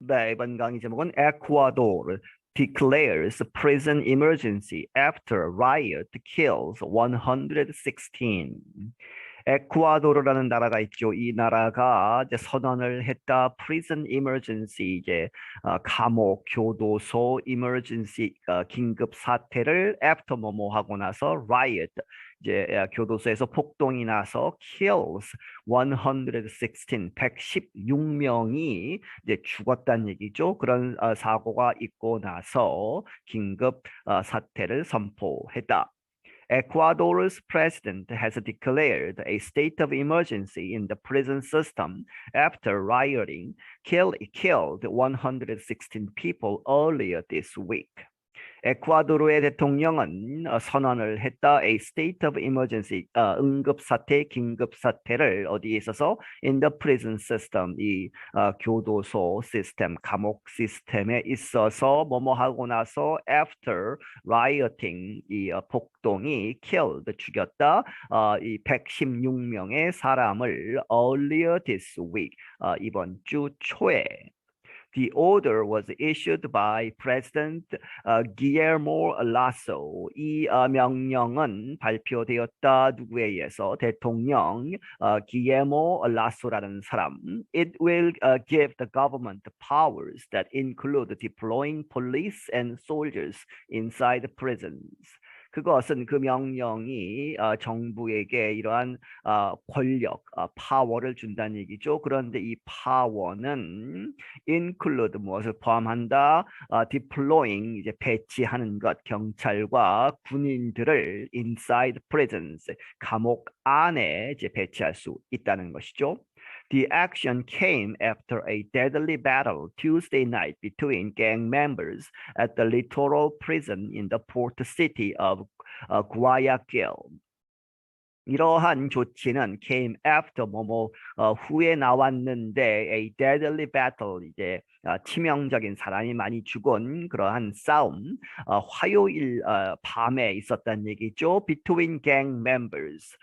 네, 이번 강의 제목은 Ecuador declares prison emergency after riot kills 116. 에쿠아도르라는 나라가 있죠. 이 나라가 이제 선언을 했다. prison emergency 이제 감옥, 교도소 emergency 긴급 사태를 after 뭐뭐 하고 나서 riot 이제 교도소에서 폭동이 나서 kills 116명이 이제 죽었다는 얘기죠. 그런 사고가 있고 나서 긴급 사태를 선포했다. Ecuador's president has declared a state of emergency in the prison system after rioting killed 116 people earlier this week. 에쿠아도르의 대통령은 선언을 했다. A state of emergency, 응급사태, 긴급사태를 어디에 있어서 in the prison system, 이 교도소 시스템, 감옥 시스템에 있어서 뭐뭐 하고 나서 after rioting, 이 폭동이 killed, 죽였다. 이 116명의 사람을 earlier this week, 이번 주 초에 The order was issued by President Guillermo Lasso. 이 명령은 발표되었다. 누구에 의해서? 대통령 Guillermo Lasso라는 사람. It will give the government powers that include deploying police and soldiers inside prisons. 그것은 그 명령이 정부에게 이러한 권력, 파워를 준다는 얘기죠. 그런데 이 파워는 include 무엇을 포함한다? deploying 이제 배치하는 것, 경찰과 군인들을 inside prisons 감옥 안에 이제 배치할 수 있다는 것이죠. The action came after a deadly battle Tuesday night between gang members at the littoral prison in the port city of Guayaquil. 이러한 조치는 came after 후에 나왔는데 a deadly battle 이제 치명적인 사람이 많이 죽은 그러한 싸움 화요일 밤에 있었다는 얘기죠. Between gang members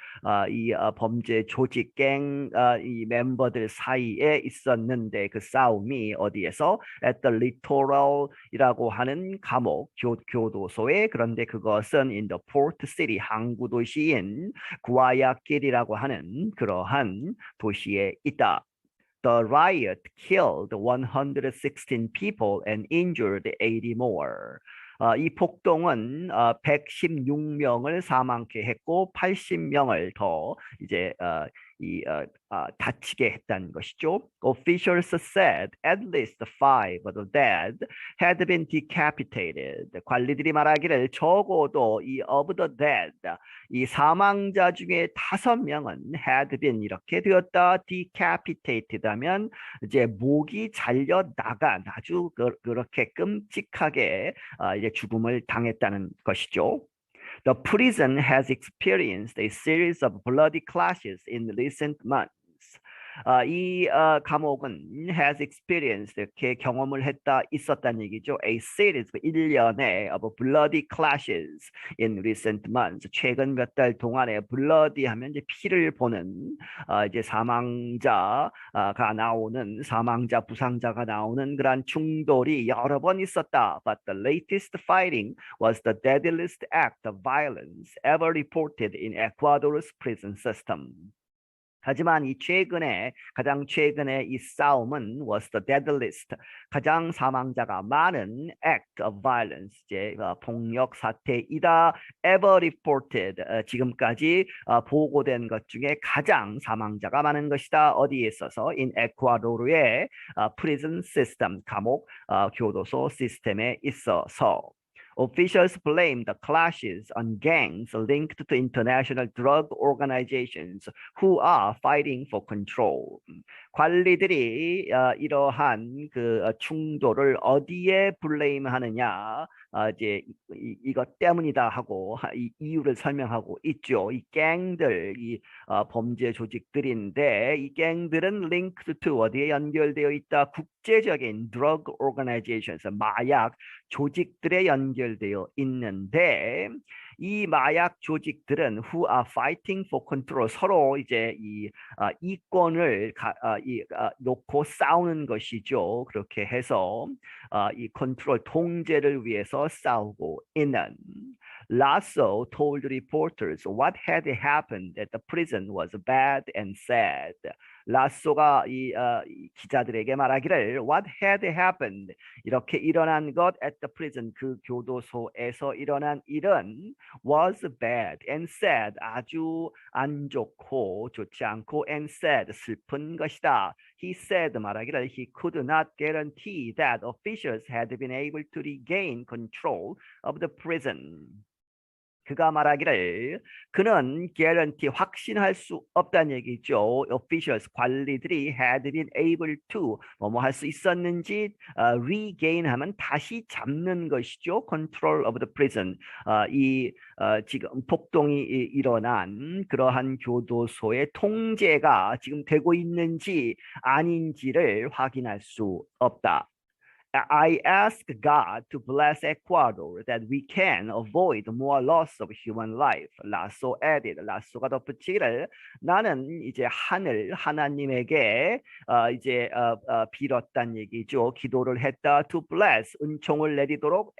이 범죄 조직 갱 이 멤버들 사이에 있었는데 그 싸움이 어디에서 at the littoral이라고 하는 감옥 교도소에 그런데 그것은 in the port city 항구 도시인 구아야길이라고 하는 그러한 도시에 있다. The riot killed 116 people and injured 80 more. 이 폭동은 116명을 사망케 했고 80명을 더 이제 다치게 했다는 것이죠. Officials said at least 5 of the dead had been decapitated. 관리들이 말하기를 적어도 이 of the dead, 이 사망자 중에 5명은 had been 이렇게 되었다. decapitated 하면 이제 목이 잘려 나간 아주 그렇게 끔찍하게 이제 죽음을 당했다는 것이죠. The prison has experienced a series of bloody clashes in recent months. 이 감옥은 has experienced 이렇게 경험을 했다 있었다는 얘기죠. A series 일련의 of bloody clashes in recent months. 최근 몇 달 동안에 bloody 하면 이제 피를 보는 이제 사망자가 나오는 사망자 부상자가 나오는 그런 충돌이 여러 번 있었다. But the latest fighting was the deadliest act of violence ever reported in Ecuador's prison system. 하지만 이 가장 최근에 이 싸움은 was the deadliest 가장 사망자가 많은 act of violence 이제 폭력 사태이다 ever reported 지금까지 보고된 것 중에 가장 사망자가 많은 것이다. 어디에 있어서 in 에쿠아도르의 prison system 감옥 교도소 시스템에 있어서. Officials blame the clashes on gangs linked to international drug organizations who are fighting for control. 관리들이 이러한 그 충돌을 어디에 블레임하느냐? 이제 이것 때문이다 하고 이 이유를 설명하고 있죠. 이 갱들, 이 범죄 조직들인데 이 갱들은 linked to 어디에 연결되어 있다? 국제적인 drug organizations, 마약 조직들에 연결되어 있는데 이 마약 조직들은 who are fighting for control 서로 이제 이 이권을 놓고 싸우는 것이죠. 그렇게 해서 이 컨트롤 통제를 위해서 싸우고 있는. Lasso told reporters what had happened at the prison was bad and sad. 라쏘가 이 기자들에게 말하기를 what had happened 이렇게 일어난 것 at the prison 그 교도소에서 일어난 일은 was bad and sad 아주 안 좋고 좋지 않고 and sad 슬픈 것이다. He said 말하기를 he could not guarantee that officials had been able to regain control of the prison. 그가 말하기를 그는 guarantee 확신할 수 없다는 얘기죠. Officials 관리들이 had been able to 뭐뭐 할 수 있었는지 regain하면 다시 잡는 것이죠. Control of the prison. 지금 폭동이 일어난 그러한 교도소의 통제가 지금 되고 있는지 아닌지를 확인할 수 없다. I ask God to bless Ecuador that we can avoid more loss of human life. 라소 added. 라소가 덧붙이기를 나는 이제 하나님에게 이제 빌었단 얘기죠. 기도를 했다. To bless 은총을 내리도록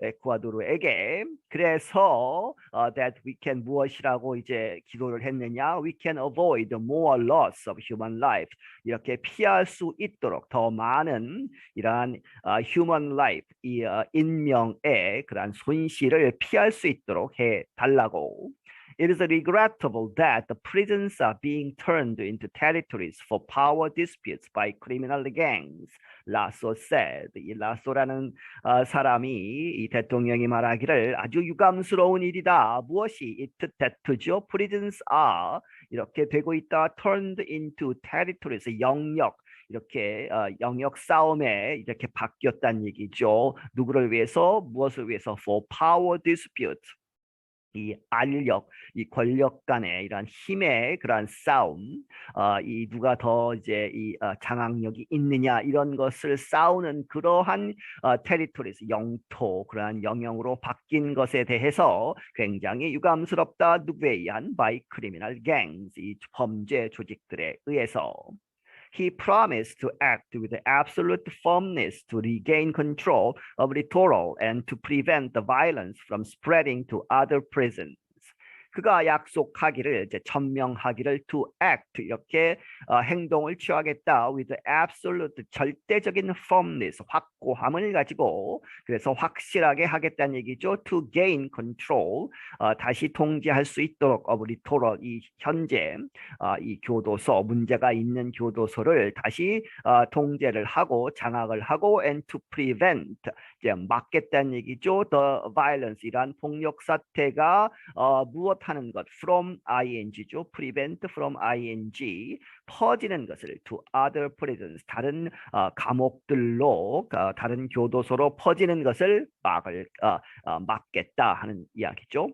에쿠아도르에게. 그래서 that we can 무엇이라고 이제 기도를 했느냐? We can avoid more loss of human life. 이렇게 피할 수 있도록 더 많은 이러한 human life, 이 인명의 그러한 손실을 피할 수 있도록 해달라고. It is regrettable that the prisons are being turned into territories for power disputes by criminal gangs. 라소 said. 이 라소라는 사람이 이 대통령이 말하기를 아주 유감스러운 일이다. 무엇이 대투죠? Prisons are 이렇게 되고 있다. Turned into territories 영역. 이렇게 영역 싸움에 이렇게 바뀌었다는 얘기죠. 누구를 위해서 무엇을 위해서 for power dispute. 이 알력, 이 권력 간의 이런 힘의 그러한 싸움, 이 누가 더 이제 이 장악력이 있느냐 이런 것을 싸우는 그러한 territories, 영토, 그러한 영역으로 바뀐 것에 대해서 굉장히 유감스럽다. 누구에 의한 by criminal gangs, 이 범죄 조직들에 의해서. He promised to act with absolute firmness to regain control of Ecuador and to prevent the violence from spreading to other prisons. 그가 약속하기를 이제 천명하기를 to act 이렇게 행동을 취하겠다 with absolute 절대적인 firmness 확고함을 가지고 그래서 확실하게 하겠다는 얘기죠. to gain control 다시 통제할 수 있도록 of Ecuador 이 현재 이 교도소 문제가 있는 교도소를 다시 통제를 하고 장악을 하고 and to prevent 이제 막겠다는 얘기죠. the violence 이란 폭력 사태가 무엇 하는 것 from ing죠. prevent from ing 퍼지는 것을 to other prisons 다른 감옥들로 다른 교도소로 퍼지는 것을 막겠다 하는 이야기죠.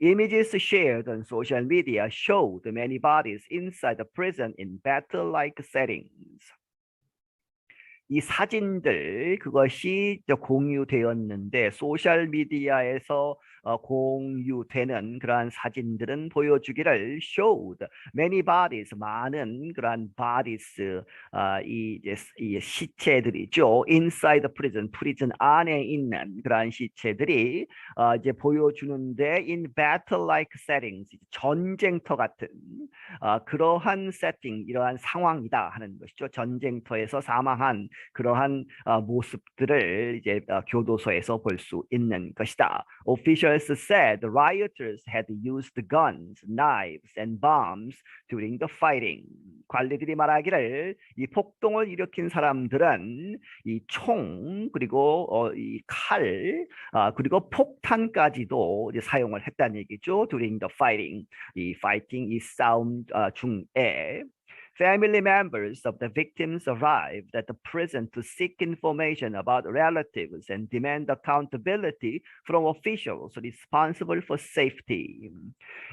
Images shared on social media showed many bodies inside the prison in battle-like settings. 이 사진들 그것이 공유되었는데 소셜 미디어에서 공유되는 그러한 사진들은 보여주기를 showed many bodies 많은 그러한 bodies 이 시체들이죠. inside the prison 안에 있는 그러한 시체들이 이제 보여주는데 in battle-like settings 전쟁터 같은 그러한 세팅 이러한 상황이다 하는 것이죠. 전쟁터에서 사망한 그러한 모습들을 이제 교도소에서 볼 수 있는 것이다. Officials said the rioters had used guns, knives, and bombs during the fighting. 관리들이 말하기를 이 폭동을 일으킨 사람들은 이 총 그리고 이 칼 그리고 폭탄까지도 이제 사용을 했다는 얘기죠. During the fighting, 이 fighting 이 싸움 중에. Family members of the victims arrived at the prison to seek information about relatives and demand accountability from officials responsible for safety.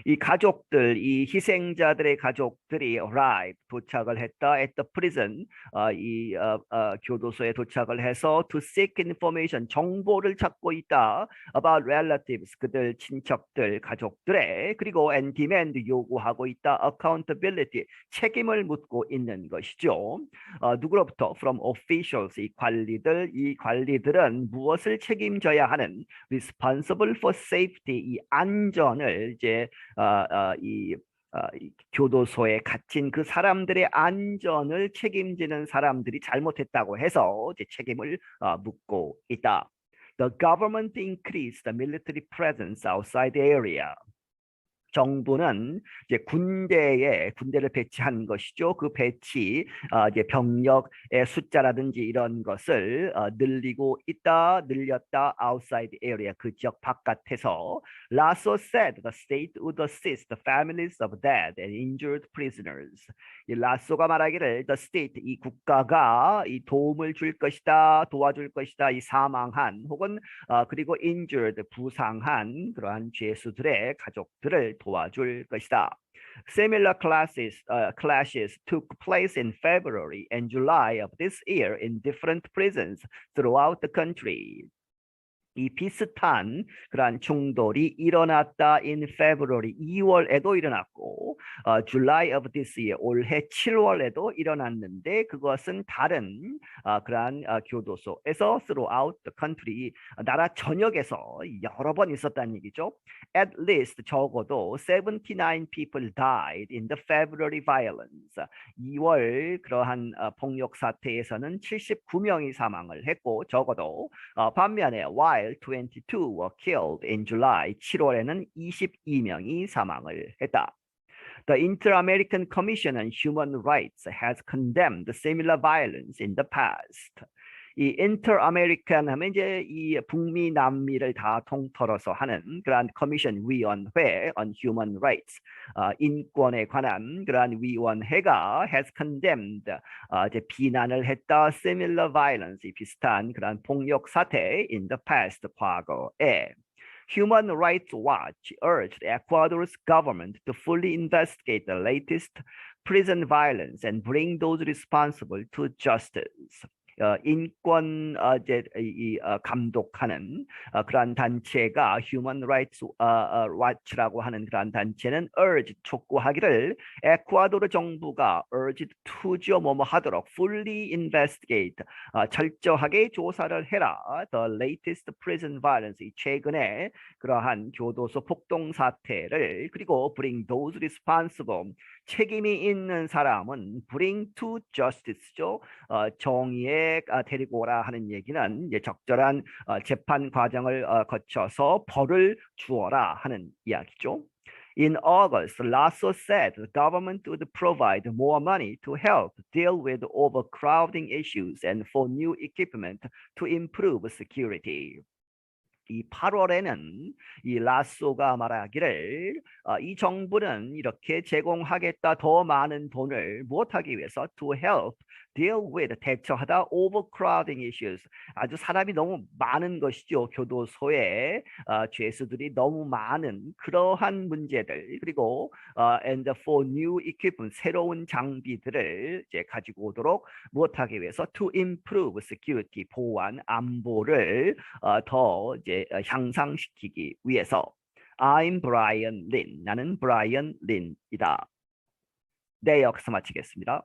이 가족들, 이 희생자들의 가족들이 arrived, 도착을 했다 at the prison, 교도소에 도착을 해서 to seek information, 정보를 찾고 있다 about relatives, 그들 친척들, 가족들의, 그리고 and demand, 요구하고 있다 accountability, 책임을 묻고 있는 것이죠. 누구로부터? From officials, 이 관리들은 무엇을 책임져야 하는? Responsible for safety, 이 안전을 이제 이 교도소에 갇힌 그 사람들의 안전을 책임지는 사람들이 잘못했다고 해서 이제 책임을 묻고 있다. The government increased the military presence outside the area. 정부는 이제 군대를 배치한 것이죠. 그 배치, 이제 병력의 숫자라든지 이런 것을 늘렸다. Outside the area, 그 지역 바깥에서. Lasso said the state would assist the families of dead and injured prisoners. 이 라소가 말하기를 the state, 이 국가가 이 도움을 줄 것이다, 도와줄 것이다. 이 사망한 혹은 그리고 injured, 부상한 그러한 죄수들의 가족들을 도와줄 것이다. Similar clashes took place in February and July of this year in different prisons throughout the country. 이 비슷한 그러한 충돌이 일어났다 in February, 2월에도 일어났고 July of this year, 올해 7월에도 일어났는데 그것은 다른 그러한 교도소에서 throughout the country, 나라 전역에서 여러 번 있었다는 얘기죠. At least 적어도 79 people died in the February violence. 2월 그러한 폭력 사태에서는 79명이 사망을 했고 적어도 반면에 while 22 were killed in July, 7월에는 22명이 사망을 했다. The Inter-American Commission on Human Rights has condemned similar violence in the past. 이 Inter-American 하면 이제 이 북미 남미를 다 통틀어서 하는 그러한 커미션 위원회 on Human Rights, 인권에 관한 그러한 위원회가 has condemned, 이제 비난을 했다 similar violence, 비슷한 그러한 폭력 사태 in the past, 과거에. Human Rights Watch urged Ecuador's government to fully investigate the latest prison violence and bring those responsible to justice. 인권 감독하는 그러한 단체가 Human Rights Watch라고 하는 그러한 단체는 urge, 촉구하기를 에쿠아도르 정부가 urged to죠, 뭐뭐 하도록 fully investigate, 철저하게 조사를 해라 the latest prison violence, 최근에 그러한 교도소 폭동 사태를, 그리고 bring those responsible, 책임이 있는 사람은 bring to justice죠. 정의에 데리고 오라 하는 얘기는 이제 적절한 재판 과정을 거쳐서 벌을 주어라 하는 이야기죠. In August, Lasso said the government would provide more money to help deal with overcrowding issues and for new equipment to improve security. 이 8월에는 이 라소가 말하기를 이 정부는 이렇게 제공하겠다, 더 많은 돈을 무엇하기 위해서? To help deal with, 대처하다 overcrowding issues, 아주 사람이 너무 많은 것이죠. 교도소에 죄수들이 너무 많은 그러한 문제들, 그리고 and for new equipment, 새로운 장비들을 이제 가지고 오도록 무엇하기 위해서? To improve security, 보안, 안보를 더 이제 향상시키기 위해서. I'm Brian Lin. 나는 브라이언 린이다. 네, 여기서 마치겠습니다.